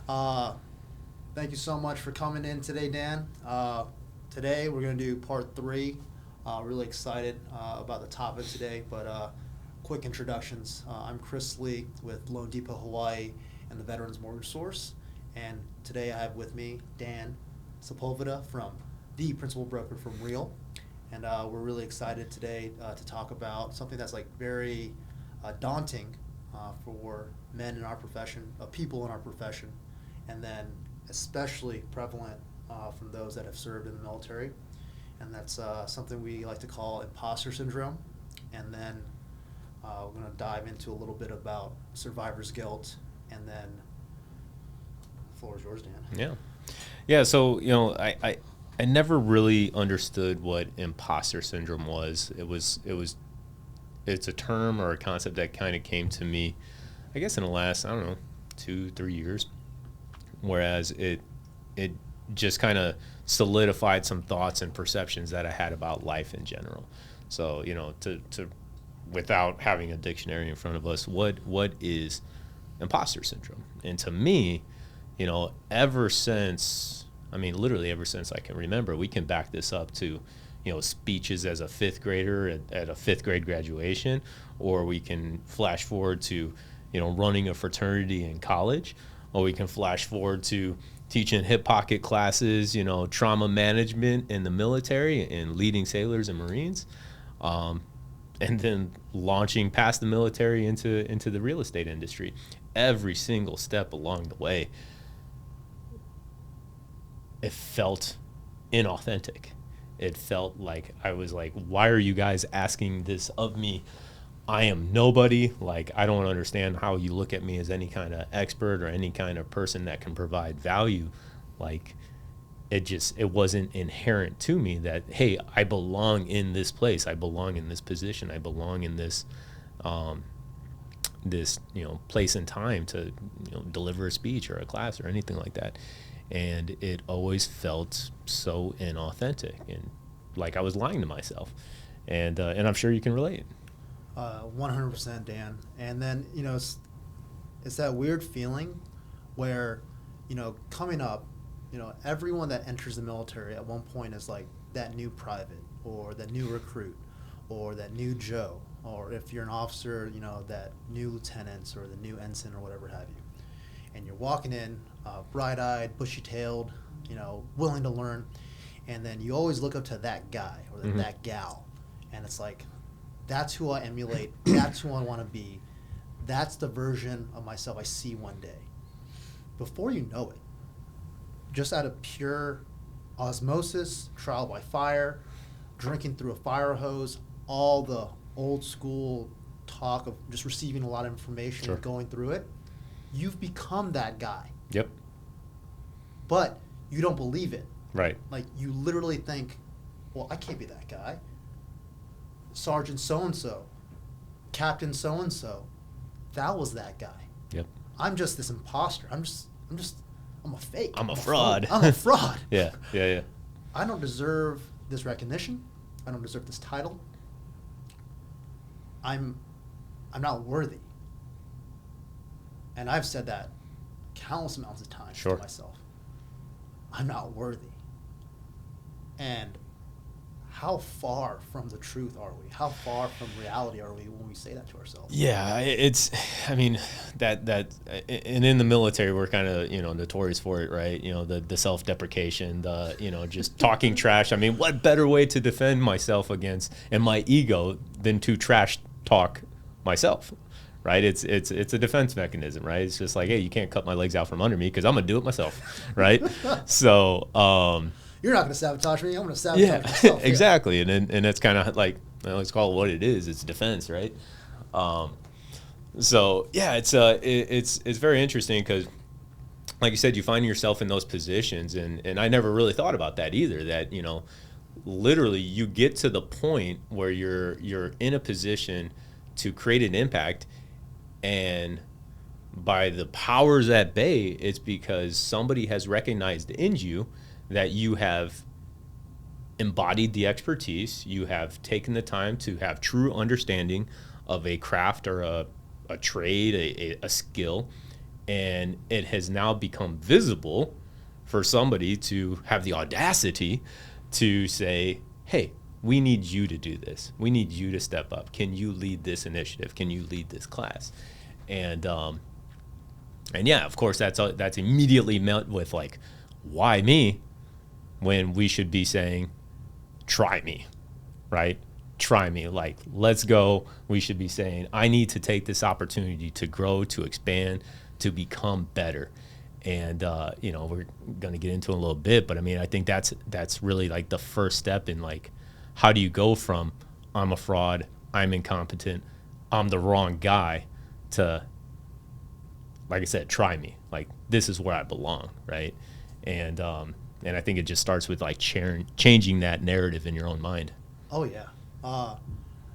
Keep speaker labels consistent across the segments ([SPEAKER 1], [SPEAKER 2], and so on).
[SPEAKER 1] Uh, Thank you so much for coming in today, Dan. Today we're going to do part three. Really excited about the topic today, but quick introductions. I'm Chris Lee with Loan Depot Hawaii and the Veterans Mortgage Source, and today I have with me Dan Sepulveda from the Principal Broker from Real, and we're really excited today to talk about something that's like very daunting for men in our profession, people in our profession, and then especially prevalent from those that have served in the military. And that's something we like to call imposter syndrome. And then we're going to dive into a little bit about survivor's guilt. And then the floor is yours, Dan.
[SPEAKER 2] Yeah. So, I never really understood what imposter syndrome was. It's a term or a concept that kind of came to me, I guess, in the last, 2-3 years. Whereas it just kind of solidified some thoughts and perceptions that I had about life in general. So, to without having a dictionary in front of us, what is imposter syndrome? And to me, literally ever since I can remember, we can back this up to, speeches as a fifth grader at a fifth grade graduation, or we can flash forward to, running a fraternity in college, or we can flash forward to teaching hip pocket classes, trauma management in the military and leading sailors and Marines, and then launching past the military into the real estate industry. Every single step along the way, it felt inauthentic. It felt like I was like, why are you guys asking this of me? I am nobody. Like, I don't understand how you look at me as any kind of expert or any kind of person that can provide value. Like, it wasn't inherent to me that, hey, I belong in this place. I belong in this position. I belong in this, place and time to, deliver a speech or a class or anything like that. And it always felt so inauthentic and like I was lying to myself. And I'm sure you can relate.
[SPEAKER 1] 100%, Dan. And then, it's that weird feeling where, coming up, everyone that enters the military at one point is like that new private or that new recruit or that new Joe, or if you're an officer, that new lieutenants or the new ensign or whatever have you. And you're walking in, bright-eyed, bushy-tailed, willing to learn, and then you always look up to that guy or that gal, and it's like, that's who I emulate. That's who I want to be. That's the version of myself I see one day. Before you know it, just out of pure osmosis, trial by fire, drinking through a fire hose, all the old school talk of just receiving a lot of information
[SPEAKER 2] Sure.
[SPEAKER 1] and going through it, you've become that guy.
[SPEAKER 2] Yep.
[SPEAKER 1] But you don't believe it.
[SPEAKER 2] Right.
[SPEAKER 1] Like, you literally think, well, I can't be that guy. Sergeant so-and-so, Captain so-and-so, that was that guy.
[SPEAKER 2] Yep.
[SPEAKER 1] I'm just this imposter. I'm a fake.
[SPEAKER 2] I'm a fraud.
[SPEAKER 1] I'm a fraud.
[SPEAKER 2] Yeah.
[SPEAKER 1] I don't deserve this recognition. I don't deserve this title. I'm not worthy. And I've said that countless amounts of times
[SPEAKER 2] Sure.
[SPEAKER 1] to myself. I'm not worthy. And how far from the truth are we? How far from reality are we when we say that to ourselves?
[SPEAKER 2] Yeah, and in the military, we're kind of, notorious for it, right? The self-deprecation, just talking trash. I mean, what better way to defend myself against and my ego than to trash talk myself, right? It's a defense mechanism, right? It's just like, hey, you can't cut my legs out from under me because I'm gonna do it myself, right? So,
[SPEAKER 1] you're not going to sabotage me. I'm going to sabotage myself.
[SPEAKER 2] Exactly. And that's kind of like, let's call it what it is. It's defense, right? So yeah, it's very interesting because, like you said, you find yourself in those positions, and I never really thought about that either. That literally you get to the point where you're in a position to create an impact, and by the powers at bay, it's because somebody has recognized in you that you have embodied the expertise, you have taken the time to have true understanding of a craft or a trade, a skill, And it has now become visible for somebody to have the audacity to say, hey, we need you to do this. We need you to step up. Can you lead this initiative? Can you lead this class? And yeah, of course, that's immediately met with like, why me? When we should be saying, try me, right? Try me. Like, let's go. We should be saying, I need to take this opportunity to grow, to expand, to become better. And, we're going to get into it a little bit, but I mean, I think that's really like the first step in like, how do you go from I'm a fraud, I'm incompetent, I'm the wrong guy, to, like I said, try me. Like, this is where I belong, right? And I think it just starts with like changing that narrative in your own mind.
[SPEAKER 1] Oh yeah,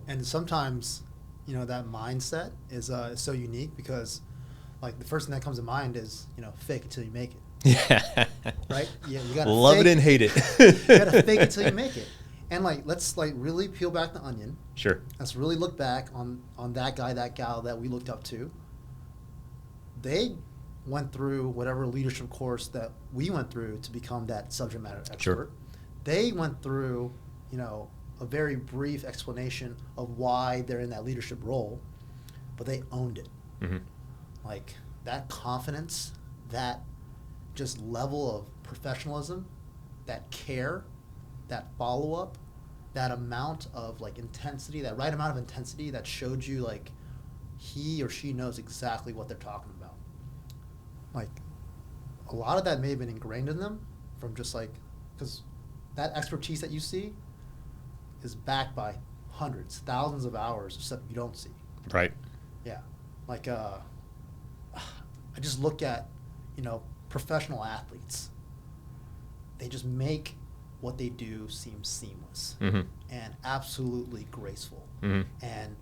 [SPEAKER 1] and sometimes that mindset is so unique because like the first thing that comes to mind is fake it till you make it.
[SPEAKER 2] Yeah.
[SPEAKER 1] Right. Yeah, you gotta
[SPEAKER 2] love
[SPEAKER 1] fake
[SPEAKER 2] it and hate it.
[SPEAKER 1] You gotta fake it till you make it. And like let's like really peel back the onion.
[SPEAKER 2] Sure.
[SPEAKER 1] Let's really look back on that guy, that gal that we looked up to. They went through whatever leadership course that we went through to become that subject matter expert.
[SPEAKER 2] Sure.
[SPEAKER 1] They went through, a very brief explanation of why they're in that leadership role, but they owned it.
[SPEAKER 2] Mm-hmm.
[SPEAKER 1] Like that confidence, that just level of professionalism, that care, that follow-up, that amount of like intensity, that right amount of intensity that showed you like he or she knows exactly what they're talking about. Like a lot of that may have been ingrained in them from just like, because that expertise that you see is backed by hundreds, thousands of hours of stuff you don't see.
[SPEAKER 2] Right.
[SPEAKER 1] Yeah. Like, I just look at, professional athletes. They just make what they do seem seamless
[SPEAKER 2] Mm-hmm.
[SPEAKER 1] and absolutely graceful.
[SPEAKER 2] Mm-hmm.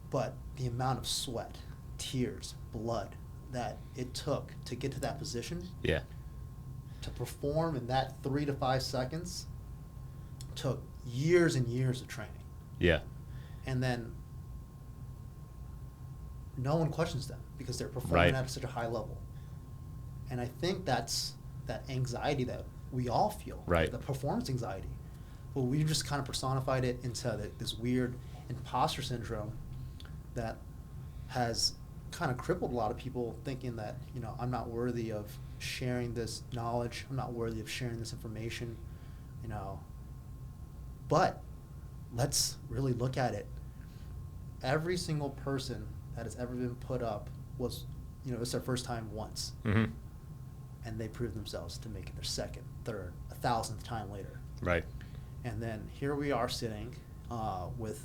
[SPEAKER 1] But the amount of sweat, tears, blood that it took to get to that position,
[SPEAKER 2] Yeah.
[SPEAKER 1] to perform in that 3 to 5 seconds, took years and years of training.
[SPEAKER 2] Yeah.
[SPEAKER 1] And then no one questions them because they're performing
[SPEAKER 2] Right.
[SPEAKER 1] at such a high level. And I think that's that anxiety that we all feel,
[SPEAKER 2] Right.
[SPEAKER 1] the performance anxiety. But we just kind of personified it into this weird imposter syndrome that has kind of crippled a lot of people, thinking that, I'm not worthy of sharing this knowledge, I'm not worthy of sharing this information, But let's really look at it. Every single person that has ever been put up was, it's their first time once.
[SPEAKER 2] Mm-hmm.
[SPEAKER 1] And they proved themselves to make it their second, third, 1,000th time later.
[SPEAKER 2] Right.
[SPEAKER 1] And then here we are sitting with,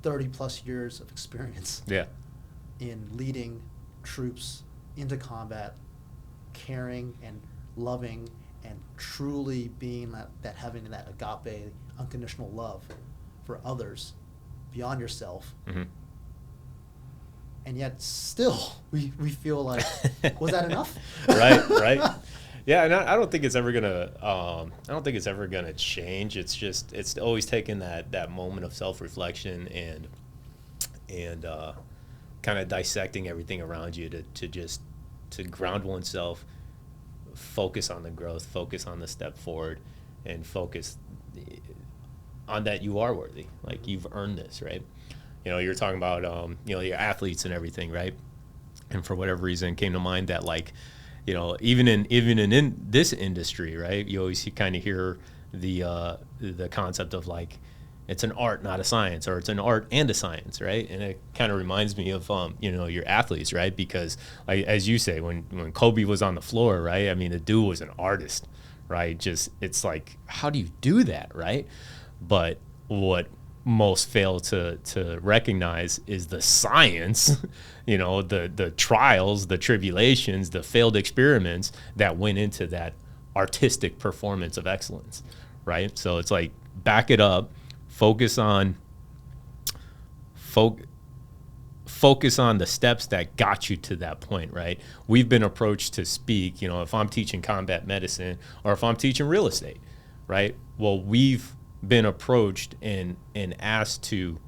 [SPEAKER 1] 30 plus years of experience
[SPEAKER 2] Yeah.
[SPEAKER 1] in leading troops into combat, caring and loving and truly being that having that agape, unconditional love for others beyond yourself.
[SPEAKER 2] Mm-hmm.
[SPEAKER 1] And yet still we feel like, was that enough?
[SPEAKER 2] Right. Yeah, and I don't think it's ever gonna change. It's always taking that moment of self-reflection and kind of dissecting everything around you to ground oneself, focus on the growth, focus on the step forward, and focus on that you are worthy. Like, you've earned this, right? You're talking about your athletes and everything, right? And for whatever reason, it came to mind that, like, even in this industry, right? You always kind of hear the concept of like, it's an art, not a science, or it's an art and a science, right? And it kind of reminds me of your athletes, right? Because, like, as you say, when Kobe was on the floor, right? I mean, the dude was an artist, right? Just, it's like, how do you do that, right? But what most fail to recognize is the science, the trials, the tribulations, the failed experiments that went into that artistic performance of excellence, right? So it's like, back it up, focus on the steps that got you to that point, right? We've been approached to speak, if I'm teaching combat medicine or if I'm teaching real estate, right? Well, we've been approached and asked to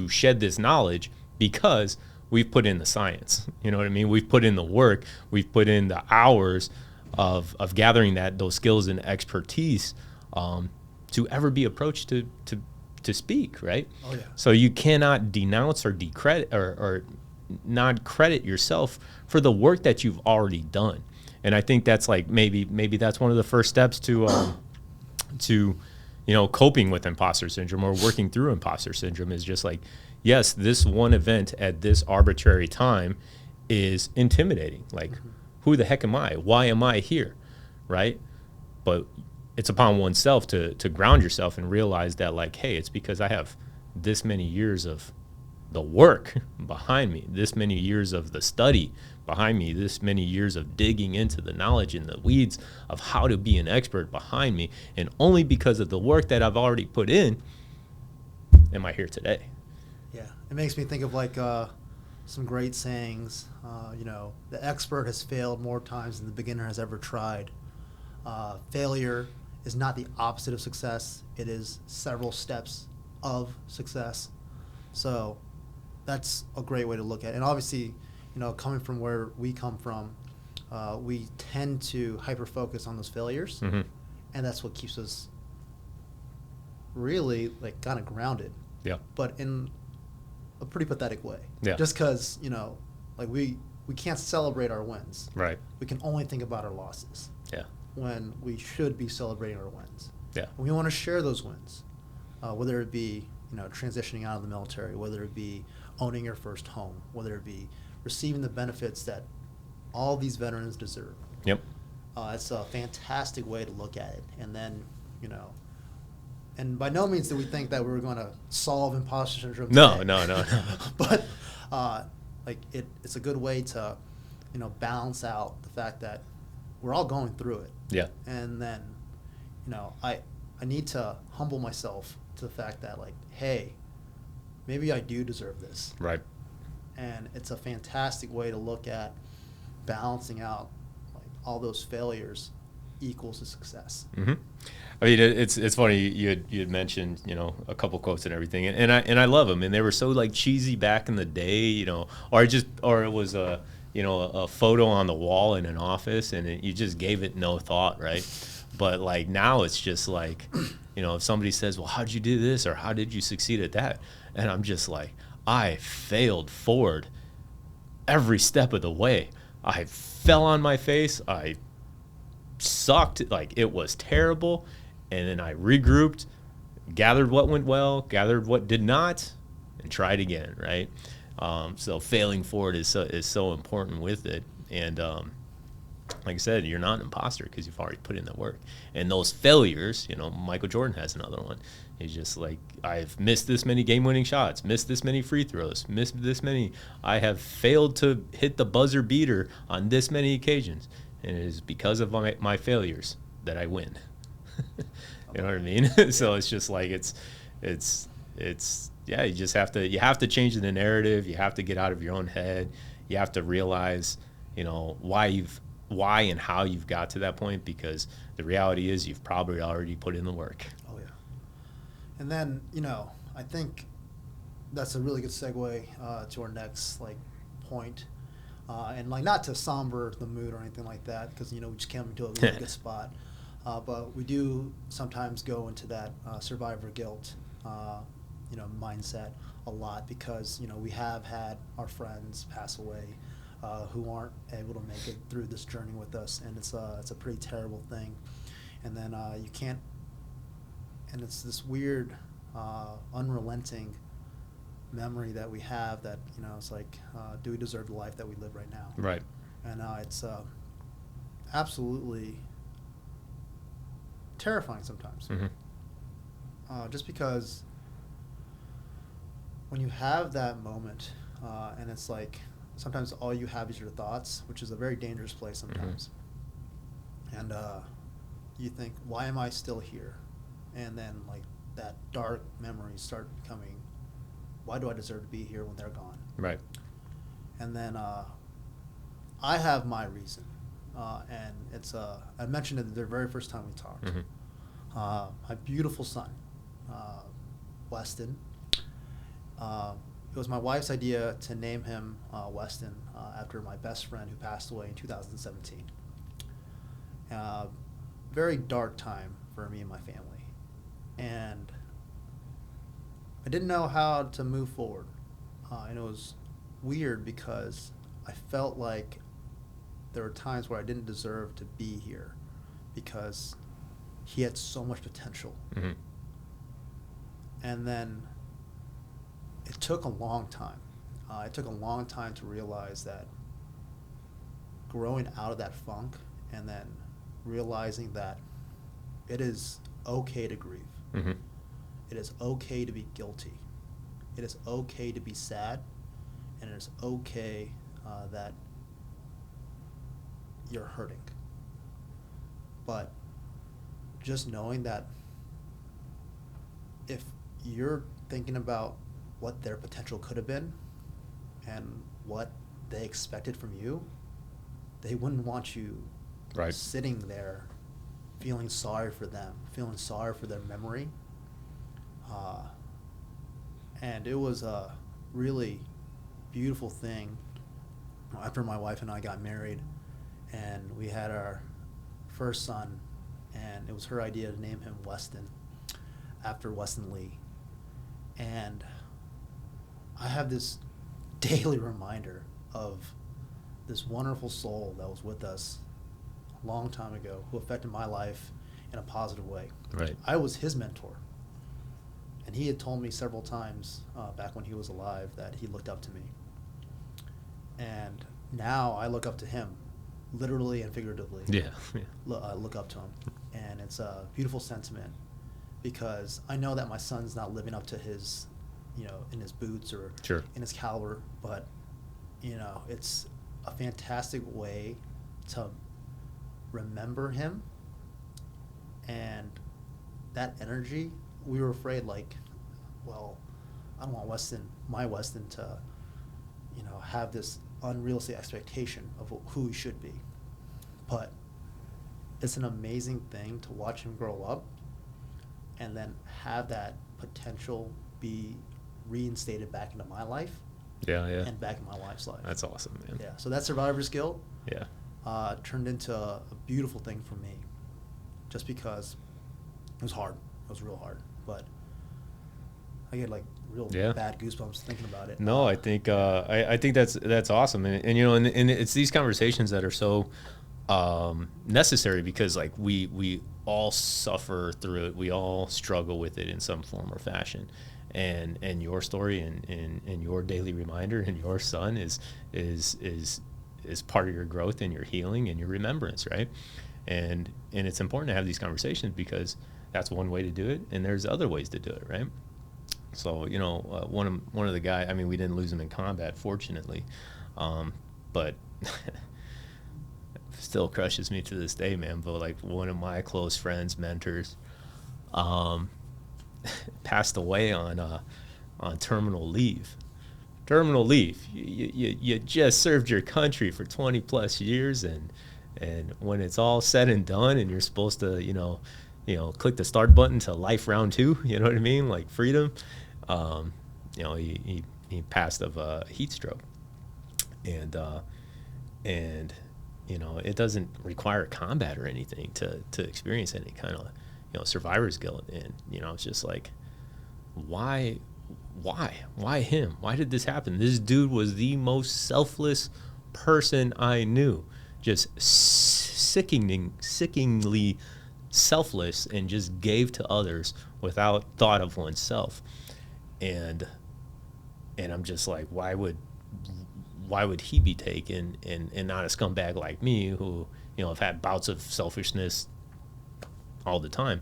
[SPEAKER 2] shed this knowledge because we've put in the science. You know what I mean? We've put in the work. We've put in the hours of gathering those skills and expertise to ever be approached to speak, right?
[SPEAKER 1] Oh yeah.
[SPEAKER 2] So you cannot denounce or decredit or not credit yourself for the work that you've already done. And I think that's like maybe that's one of the first steps to coping with imposter syndrome or working through imposter syndrome is just like, yes, this one event at this arbitrary time is intimidating. Like, who the heck am I? Why am I here? Right? But it's upon oneself to ground yourself and realize that, like, hey, it's because I have this many years of the work behind me, this many years of the study behind me, this many years of digging into the knowledge and the weeds of how to be an expert behind me. And only because of the work that I've already put in am I here today.
[SPEAKER 1] Yeah, it makes me think of like some great sayings. The expert has failed more times than the beginner has ever tried. Failure is not the opposite of success. It is several steps of success. So that's a great way to look at it. And obviously, coming from where we come from, we tend to hyper-focus on those failures.
[SPEAKER 2] Mm-hmm.
[SPEAKER 1] And that's what keeps us really like kind of grounded.
[SPEAKER 2] Yeah.
[SPEAKER 1] But in a pretty pathetic way.
[SPEAKER 2] Yeah.
[SPEAKER 1] Just because, like we can't celebrate our wins.
[SPEAKER 2] Right.
[SPEAKER 1] We can only think about our losses.
[SPEAKER 2] Yeah.
[SPEAKER 1] When we should be celebrating our wins.
[SPEAKER 2] Yeah.
[SPEAKER 1] And we want to share those wins, whether it be, transitioning out of the military, whether it be owning your first home, whether it be receiving the benefits that all these veterans deserve.
[SPEAKER 2] Yep.
[SPEAKER 1] It's a fantastic way to look at it. And then, and by no means do we think that we're going to solve imposter syndrome today.
[SPEAKER 2] No.
[SPEAKER 1] But it's a good way to, balance out the fact that we're all going through it.
[SPEAKER 2] Yeah.
[SPEAKER 1] And then, I need to humble myself to the fact that, like, hey, maybe I do deserve this.
[SPEAKER 2] Right.
[SPEAKER 1] And it's a fantastic way to look at balancing out like all those failures equals to success.
[SPEAKER 2] Mm-hmm. I mean, it's funny you had mentioned a couple quotes and everything, and I love them, and they were so like cheesy back in the day, or it was a photo on the wall in an office, and you just gave it no thought, right? But like now it's just like, if somebody says, well, how'd you do this, or how did you succeed at that, and I'm just like, I failed forward every step of the way. I fell on my face. I sucked. Like, it was terrible. And then I regrouped, gathered what went well, gathered what did not, and tried again, right? So failing forward is so important with it. And like I said, you're not an imposter because you've already put in the work. And those failures, Michael Jordan has another one. He's just like, I've missed this many game-winning shots, missed this many free throws, missed this many. I have failed to hit the buzzer beater on this many occasions. And it is because of my failures that I win. You know what I mean? So it's just like it's you just have to change the narrative. You have to get out of your own head. You have to realize, why and how you've got to that point, because the reality is you've probably already put in the work.
[SPEAKER 1] Oh yeah. And then, I think that's a really good segue to our next point. And not to somber the mood or anything like that, because we just came into a really good spot. But we do sometimes go into that survivor guilt, mindset a lot, because we have had our friends pass away who aren't able to make it through this journey with us, and it's a pretty terrible thing. And then you can't, and it's this weird, unrelenting memory that we have that it's like, do we deserve the life that we live right now?
[SPEAKER 2] Right.
[SPEAKER 1] And it's absolutely terrifying sometimes.
[SPEAKER 2] Mm-hmm.
[SPEAKER 1] Just because when you have that moment, and it's like sometimes all you have is your thoughts, which is a very dangerous place sometimes. Mm-hmm. And you think, why am I still here? And then that dark memories start becoming, why do I deserve to be here when they're gone? Right. And then I have my reason. And it's I mentioned it the very first time we talked. Mm-hmm. My beautiful son, Weston, it was my wife's idea to name him Weston after my best friend who passed away in 2017. Very dark time for me and my family. And I didn't know how to move forward. And it was weird because I felt like there were times where I didn't deserve to be here because he had so much potential.
[SPEAKER 2] Mm-hmm.
[SPEAKER 1] And then it took a long time. It took a long time to realize that growing out of that funk and then realizing that it is okay to grieve.
[SPEAKER 2] Mm-hmm.
[SPEAKER 1] It is okay to be guilty. It is okay to be sad. And it is okay that you're hurting. But just knowing that if you're thinking about what their potential could have been and what they expected from you, they wouldn't want you
[SPEAKER 2] Right.
[SPEAKER 1] sitting there feeling sorry for them, feeling sorry for their memory. And it was a really beautiful thing after my wife and I got married and we had our first son, and it was her idea to name him Weston after Weston Lee. And I have this daily reminder of this wonderful soul that was with us a long time ago who affected my life in a positive way.
[SPEAKER 2] Right.
[SPEAKER 1] I was his mentor. And he had told me several times back when he was alive that he looked up to me. And now I look up to him, literally and figuratively.
[SPEAKER 2] Yeah.
[SPEAKER 1] I look up to him. And it's a beautiful sentiment because I know that my son's not living up to his, in his boots or
[SPEAKER 2] Sure.
[SPEAKER 1] in his caliber, but, it's a fantastic way to remember him. And that energy, we were afraid, like, well, I don't want my Weston to, have this unrealistic expectation of who he should be. But it's an amazing thing to watch him grow up and then have that potential be reinstated back into my life.
[SPEAKER 2] Yeah.
[SPEAKER 1] And back in my wife's life.
[SPEAKER 2] That's awesome, man.
[SPEAKER 1] Yeah. So that survivor's guilt
[SPEAKER 2] Yeah.
[SPEAKER 1] turned into a beautiful thing for me, just because it was hard. It was real hard, but I get like real bad goosebumps thinking about it.
[SPEAKER 2] No, I think that's awesome, and it's these conversations that are so necessary because like we all suffer through it, we all struggle with it in some form or fashion, and your story and your daily reminder and your son is part of your growth and your healing and your remembrance, right? And it's important to have these conversations because that's one way to do it, and there's other ways to do it, right? So one of the guys, I mean, we didn't lose him in combat, fortunately, but still crushes me to this day, man. But like one of my close friends, mentors, passed away on terminal leave. Terminal leave. You just served your country for 20 plus years, and when it's all said and done, and you're supposed to click the start button to life round 2. You know what I mean? Like freedom. He passed of a heat stroke, and it doesn't require combat or anything to experience any kind of survivor's guilt. And it's just like, why him? Why did this happen? This dude was the most selfless person I knew, just sickeningly selfless, and just gave to others without thought of oneself. And I'm just like, why would he be taken and not a scumbag like me who have had bouts of selfishness all the time.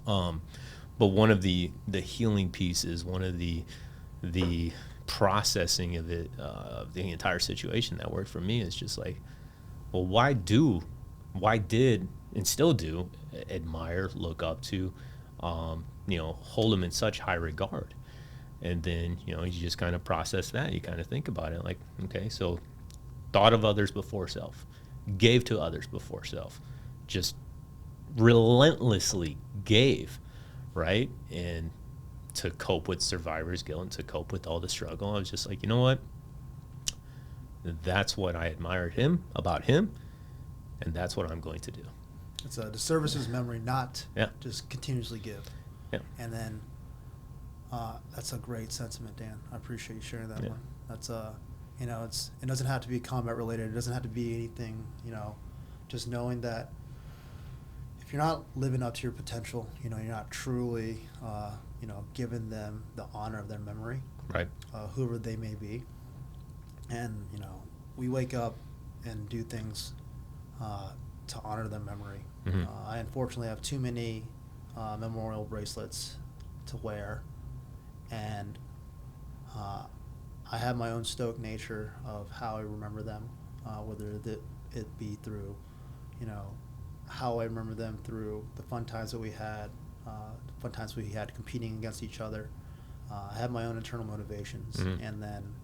[SPEAKER 2] But one of the healing pieces, one of the processing of it, of the entire situation that worked for me is just like, well, why did and still do admire, look up to, hold him in such high regard. And then, you just kind of process that. You kind of think about it like, okay, so thought of others before self, gave to others before self, just relentlessly gave, right? And to cope with survivor's guilt and to cope with all the struggle. I was just like, you know what? That's what I admired about him, and that's what I'm going to do.
[SPEAKER 1] It's to service his memory, not
[SPEAKER 2] Yeah.
[SPEAKER 1] just continuously give.
[SPEAKER 2] Yeah.
[SPEAKER 1] And then that's a great sentiment, Dan. I appreciate you sharing that
[SPEAKER 2] Yeah.
[SPEAKER 1] one. That's you know, it doesn't have to be combat related. It doesn't have to be anything. You know, just knowing that if you're not living up to your potential, you know, you're not truly, you know, giving them the honor of their memory,
[SPEAKER 2] Right.
[SPEAKER 1] whoever they may be. And you know, we wake up and do things to honor their memory.
[SPEAKER 2] Mhm.
[SPEAKER 1] I unfortunately have too many memorial bracelets to wear, and I have my own stoic nature of how I remember them, whether it be through, you know, how I remember them through the fun times that we had, competing against each other. I have my own internal motivations,
[SPEAKER 2] Mhm.
[SPEAKER 1] and then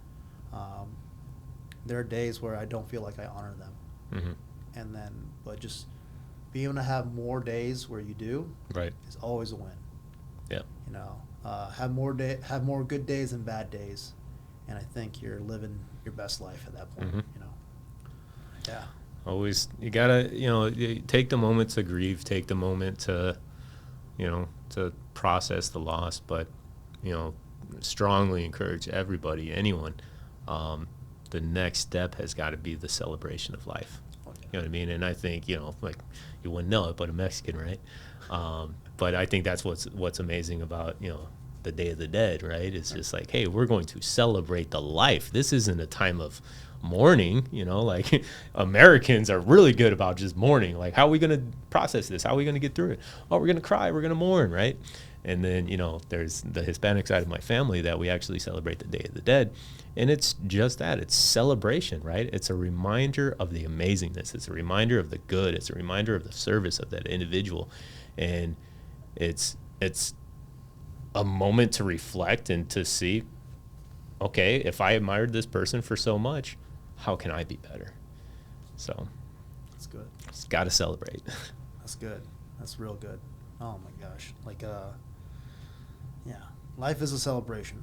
[SPEAKER 1] there are days where I don't feel like I honor them.
[SPEAKER 2] Mhm.
[SPEAKER 1] And then, but just being able to have more days where you do
[SPEAKER 2] Right.
[SPEAKER 1] is always a win.
[SPEAKER 2] Yeah.
[SPEAKER 1] You know, have more good days than bad days, and I think you're living your best life at that point.
[SPEAKER 2] Mhm.
[SPEAKER 1] You know, yeah,
[SPEAKER 2] Always, you gotta, you take the moment to grieve, take the moment to, to process the loss, but, strongly encourage everybody, anyone, the next step has got to be the celebration of life. You know what I mean? And I think, like, you wouldn't know it, but a Mexican, right? But I think that's what's amazing about, the Day of the Dead, right? It's just like, hey, we're going to celebrate the life. This isn't a time of mourning, like Americans are really good about just mourning. Like, how are we going to process this? How are we going to get through it? Oh, we're going to cry. We're going to mourn, right? And then, there's the Hispanic side of my family that we actually celebrate the Day of the Dead. And it's just that. It's celebration, right? It's a reminder of the amazingness. It's a reminder of the good. It's a reminder of the service of that individual. And it's a moment to reflect and to see, okay, if I admired this person for so much, how can I be better? So
[SPEAKER 1] that's good.
[SPEAKER 2] It's got to celebrate.
[SPEAKER 1] That's good. That's real good. Oh my gosh. Like, yeah, life is a celebration.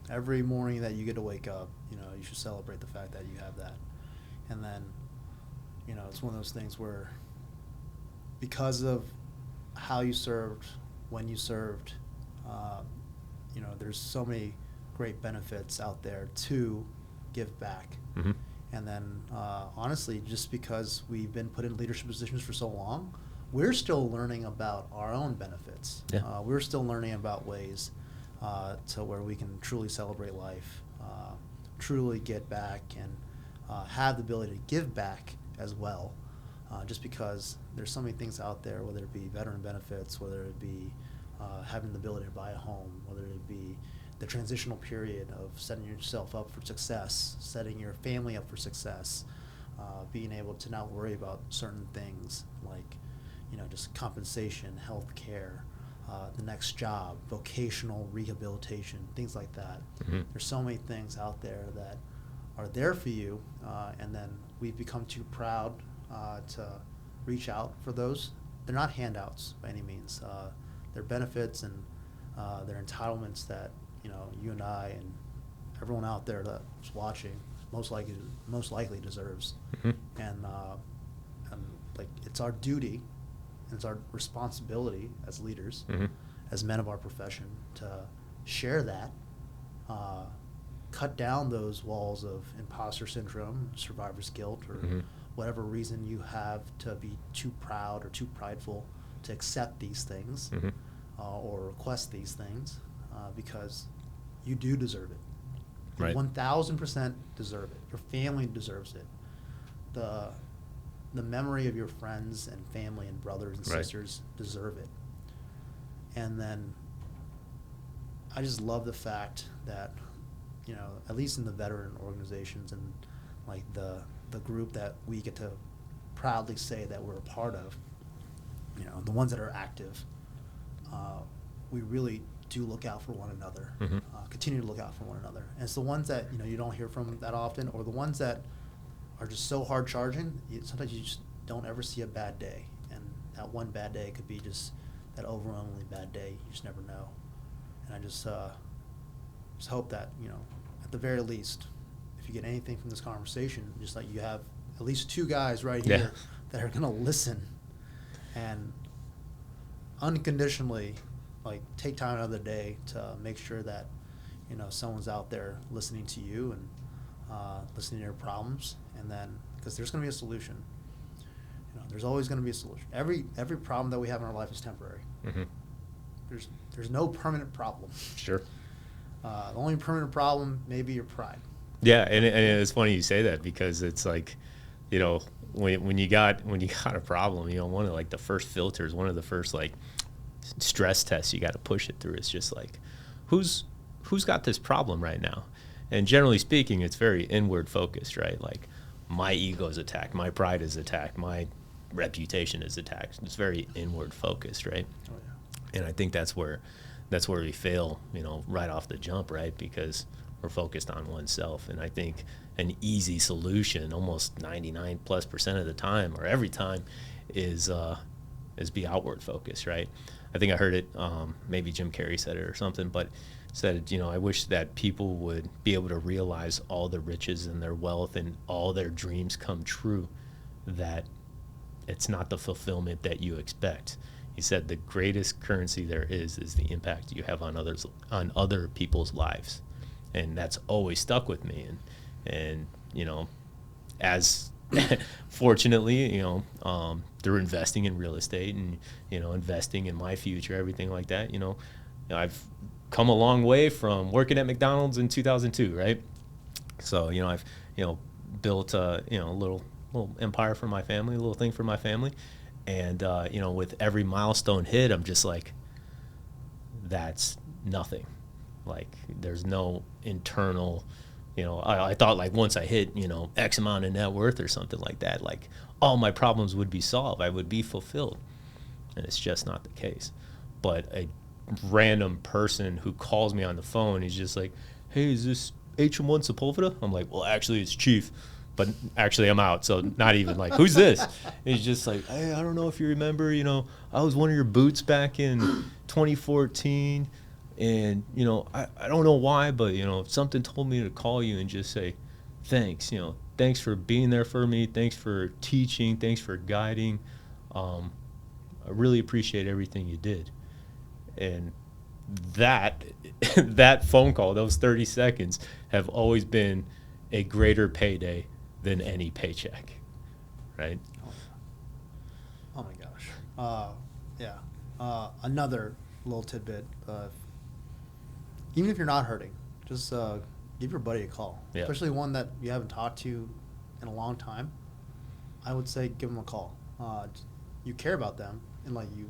[SPEAKER 1] Every morning that you get to wake up, you should celebrate the fact that you have that. And then, it's one of those things where, because of how you served, when you served, there's so many great benefits out there to give back.
[SPEAKER 2] Mm-hmm.
[SPEAKER 1] And then, honestly, just because we've been put in leadership positions for so long, we're still learning about our own benefits.
[SPEAKER 2] Yeah.
[SPEAKER 1] We're still learning about ways to where we can truly celebrate life, truly get back, and have the ability to give back as well. Just because there's so many things out there, whether it be veteran benefits, whether it be having the ability to buy a home, whether it be the transitional period of setting yourself up for success, setting your family up for success, being able to not worry about certain things like, just compensation, health care, the next job, vocational rehabilitation, things like that.
[SPEAKER 2] Mm-hmm.
[SPEAKER 1] There's so many things out there that are there for you, and then we've become too proud to reach out for those. They're not handouts by any means. They're benefits and they're entitlements that you and I and everyone out there that's watching most likely deserves.
[SPEAKER 2] Mm-hmm.
[SPEAKER 1] And like, it's our duty and it's our responsibility as leaders,
[SPEAKER 2] Mm-hmm.
[SPEAKER 1] as men of our profession, to share that, cut down those walls of imposter syndrome, survivor's guilt, or
[SPEAKER 2] Mm-hmm.
[SPEAKER 1] whatever reason you have to be too proud or too prideful to accept these things,
[SPEAKER 2] Mm-hmm.
[SPEAKER 1] or request these things, because you do deserve it. You
[SPEAKER 2] Right.
[SPEAKER 1] 1,000% deserve it. Your family deserves it. The memory of your friends and family and brothers and
[SPEAKER 2] Right.
[SPEAKER 1] sisters deserve it. And then I just love the fact that, at least in the veteran organizations and like the group that we get to proudly say that we're a part of, the ones that are active, we really do look out for one another,
[SPEAKER 2] Mm-hmm.
[SPEAKER 1] continue to look out for one another. And it's the ones that, you don't hear from that often, or the ones that are just so hard charging, sometimes you just don't ever see a bad day. And that one bad day could be just that overwhelmingly bad day. You just never know. And I just hope that, at the very least, if you get anything from this conversation, just like you have at least two guys right here that are going to listen and unconditionally, like, take time out of the day to make sure that, someone's out there listening to you and listening to your problems. And then, because there's going to be a solution. There's always going to be a solution. Every problem that we have in our life is temporary.
[SPEAKER 2] Mm-hmm.
[SPEAKER 1] There's no permanent problem.
[SPEAKER 2] Sure.
[SPEAKER 1] The only permanent problem may be your pride.
[SPEAKER 2] Yeah, and it's funny you say that, because it's like, when you got a problem, one of like the first filters, one of the first like stress tests you got to push it through is just like, who's got this problem right now? And generally speaking, it's very inward focused, right? Like, my ego is attacked, my pride is attacked, my reputation is attacked. It's very inward focused, right?
[SPEAKER 1] Oh, yeah.
[SPEAKER 2] And I think that's where we fail, right off the jump, right? Because we're focused on oneself. And I think an easy solution, almost 99+% of the time, or every time, is be outward focused, right? I think I heard it, maybe Jim Carrey said it or something, but said, I wish that people would be able to realize all the riches and their wealth and all their dreams come true, that it's not the fulfillment that you expect. He said the greatest currency there is the impact you have on other people's lives. And that's always stuck with me. And as fortunately, through investing in real estate and, investing in my future, everything like that, I've come a long way from working at McDonald's in 2002, right? So, I've, built a, little empire for my family, a little thing for my family. And, with every milestone hit, I'm just like, that's nothing. Like, there's no internal, I thought, like, once I hit, X amount of net worth or something like that, like, all my problems would be solved. I would be fulfilled. And it's just not the case. But a random person who calls me on the phone, he's just like, hey, is this HM1 Sepulveda? I'm like, well, actually, it's Chief. But actually, I'm out, so not even like, who's this? And he's just like, hey, I don't know if you remember, I was one of your boots back in 2014, and, I don't know why, but, something told me to call you and just say, thanks, thanks for being there for me, thanks for teaching, thanks for guiding. I really appreciate everything you did. And that phone call, those 30 seconds, have always been a greater payday than any paycheck, right?
[SPEAKER 1] Oh my gosh. Yeah. Another little tidbit. Even if you're not hurting, just give your buddy a call, especially one that you haven't talked to in a long time. I would say give them a call. You care about them, and like, you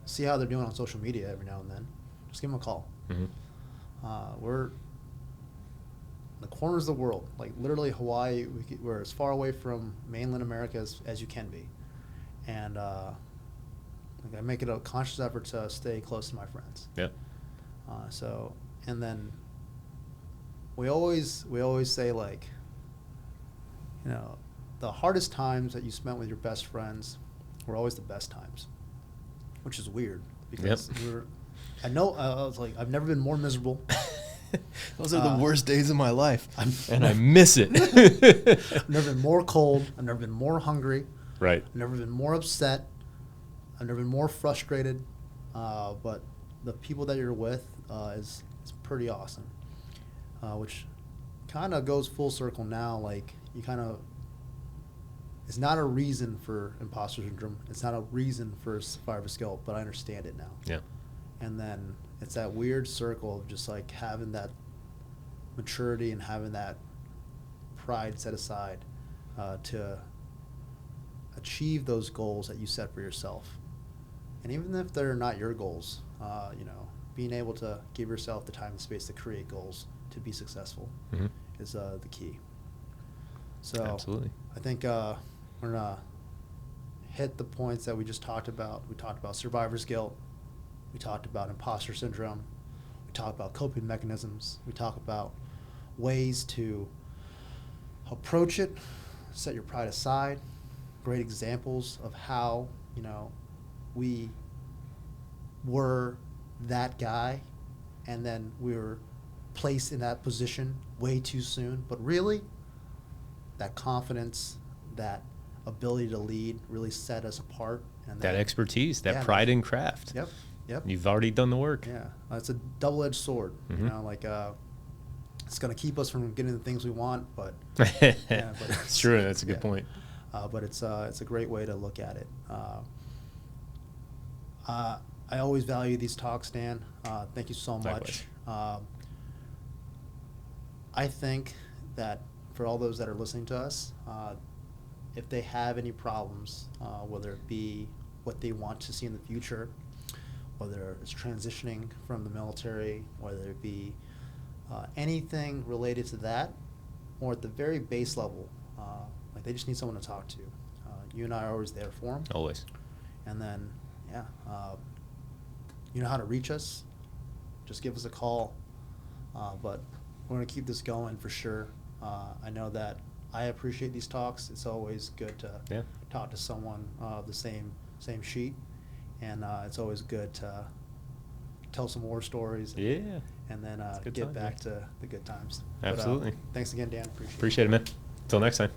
[SPEAKER 1] see how they're doing on social media every now and then. Just give them a call. Mm-hmm. We're the corners of the world, like literally Hawaii. We're as far away from mainland America as you can be, and I make it a conscious effort to stay close to my friends.
[SPEAKER 2] Yeah.
[SPEAKER 1] So, and then we always say, like, the hardest times that you spent with your best friends were always the best times, which is weird because I was like, I've never been more miserable.
[SPEAKER 2] Those are the worst days of my life, and I miss it.
[SPEAKER 1] I've never been more cold. I've never been more hungry.
[SPEAKER 2] Right.
[SPEAKER 1] I've never been more upset. I've never been more frustrated. But the people that you're with is pretty awesome, which kind of goes full circle now. Like, it's not a reason for imposter syndrome. It's not a reason for survivor's guilt, but I understand it now.
[SPEAKER 2] Yeah.
[SPEAKER 1] And then it's that weird circle of just like having that maturity and having that pride set aside to achieve those goals that you set for yourself. And even if they're not your goals, being able to give yourself the time and space to create goals to be successful mm-hmm. is the key. So
[SPEAKER 2] absolutely.
[SPEAKER 1] I think we're going to hit the points that we just talked about. We talked about survivor's guilt. We talked about imposter syndrome. We talked about coping mechanisms. We talked about ways to approach it, set your pride aside, great examples of how, we were that guy and then we were placed in that position way too soon. But really, that confidence, that ability to lead really set us apart. And
[SPEAKER 2] That expertise, that
[SPEAKER 1] yeah,
[SPEAKER 2] pride in craft.
[SPEAKER 1] Yep. Yep.
[SPEAKER 2] You've already done the work.
[SPEAKER 1] Yeah. It's a double-edged sword.
[SPEAKER 2] Mm-hmm.
[SPEAKER 1] You know, like it's going to keep us from getting the things we want, but yeah, but
[SPEAKER 2] it's true. That's a good point.
[SPEAKER 1] But it's a great way to look at it. I always value these talks, Dan. Thank you so much. I think that for all those that are listening to us, if they have any problems, whether it be what they want to see in the future, whether it's transitioning from the military, whether it be anything related to that, or at the very base level, like they just need someone to talk to. You and I are always there for them.
[SPEAKER 2] Always.
[SPEAKER 1] And then, yeah, you know how to reach us. Just give us a call. But we're going to keep this going for sure. I know that I appreciate these talks. It's always good to talk to someone of the same sheet. And it's always good to tell some war stories. And then get back to the good times.
[SPEAKER 2] Absolutely.
[SPEAKER 1] But, thanks again, Dan.
[SPEAKER 2] Appreciate it, man. Until next time.